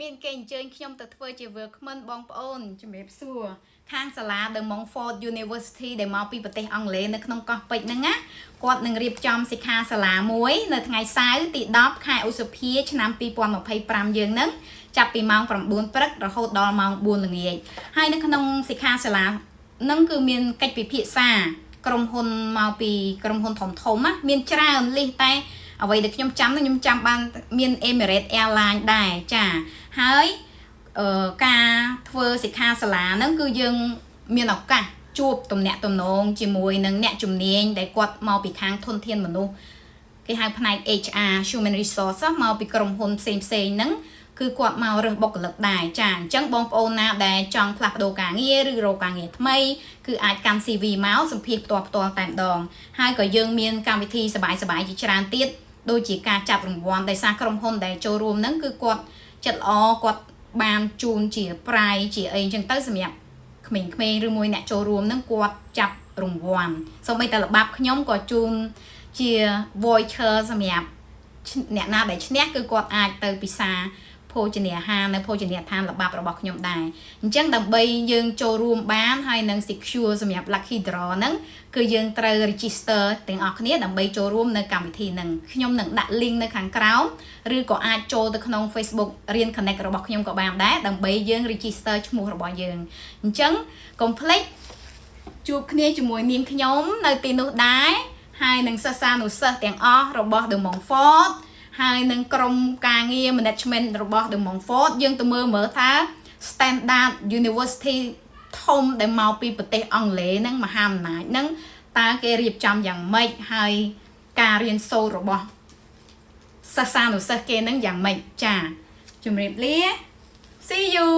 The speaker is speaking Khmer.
មានគេអញ្ជើញខ្ញុំទៅធ្វើជា workman បងប្អូនជំរាបសួរខាងសាលា The Montfort University ដែលមកពីប្រទេសអង់គ្លេសនៅក្នុងកោះពេជ្រហ្នឹងណាគាត់នឹងរៀបចំសិក្ខាសាលាមួយនៅថ្ងៃសៅរ៍ទី10ខែឧសភាឆ្នាំ2025យើងហ្នឹងចាប់ពីម៉ោង9ព្រឹករហូតដល់ម៉ោង4ល្ងាចហើយនៅក្នុងសិក្ខាសាលាហ្នឹងគឺមានកិច្ចពិភាក្សាក្រុមហ៊ុនមកពីក្រុមហ៊ុនធំណាមានច្រើនលិះតែអ្វីដែលខ្ញុំចាំបានមាន Emirates Airlines ដែរចាហើយការធ្វើសិក្ខាសាលាហ្នឹងគឺយើងមានឱកាសជួបទំនាក់ទំនងជាមួយនឹងអ្នកជំនាញដែលគាត់មកពីខាងធនធានមនុស្សគេហៅផ្នែក HR Human Resource មកពីក្រុមហ៊ុនផ្សេងហ្នឹងគឺគាត់មករើសបុគ្គលិកដែរចាអញ្ចឹងបងប្អូនណាដែលចង់ផ្លាស់ប្ដូរការងារឬរកការងារថ្មីគឺអាចកាន់ CV មកសម្ភាសផ្ទាល់តែម្ដងហើយក៏យើងមានកម្មវិធីសប្បាយជាច្រើនទៀតដូចជាការចាប់រង្វាន់ដោយសារក្រុមហ៊ុនដែលចូលរួមហ្នឹងគឺគាត់ចិត្តល្អគាត់បានជូនជាប្រាយជាអីអញ្ចឹងទៅសម្រាប់ក្មេងៗឬមួយអ្នកចូលរួមហ្នឹងគាត់ចាប់រង្វាន់សូម្បីតែល្បាប់ខ្ញុំក៏ជូនជា voucher សម្រាប់អ្នកណាដែលឈ្នះគឺគាត់អាចទៅពិសាភោជនីយដ្ឋាននៅភោជនីយដ្ឋានល្បាប់របស់ខ្ញុំដែរអញ្ចឹងដើម្បីយើងចូលរួមបានហើយនឹង secure សម្រាប់ lucky draw ហ្នឹងគឺយើងត្រូវ register ទាំងអស់គ្នាដើម្បីចូលរួមនៅកម្មវិធីហ្នឹងខ្ញុំនឹងដាក់ link នៅខាងក្រោមឬក៏អាចចូលទៅក្នុង Facebook រៀន connect របស់ខ្ញុំក៏បានដែរដើម្បីយើង register ឈ្មោះរបស់យើងអញ្ចឹង complex ជួបគ្នាជាមួយនាងខ្ញុំនៅទីនោះដែរហើយនឹងសិស្សានុសិស្សទាំងអស់របស់ The Montfortហើយនឹងក្រុមការងារ management របស់ The Montfort យើងទៅមើលថា standard university ធំដែលមកពីប្រទេសអង់គ្លេសហ្នឹងមហាអំណាចហ្នឹងតើគេរៀបចំយ៉ាងម៉េចហើយការរៀនសូត្ររបស់សិស្សានុសិស្សគេហ្នឹងយ៉ាងម៉េចចាជំរាបលា See you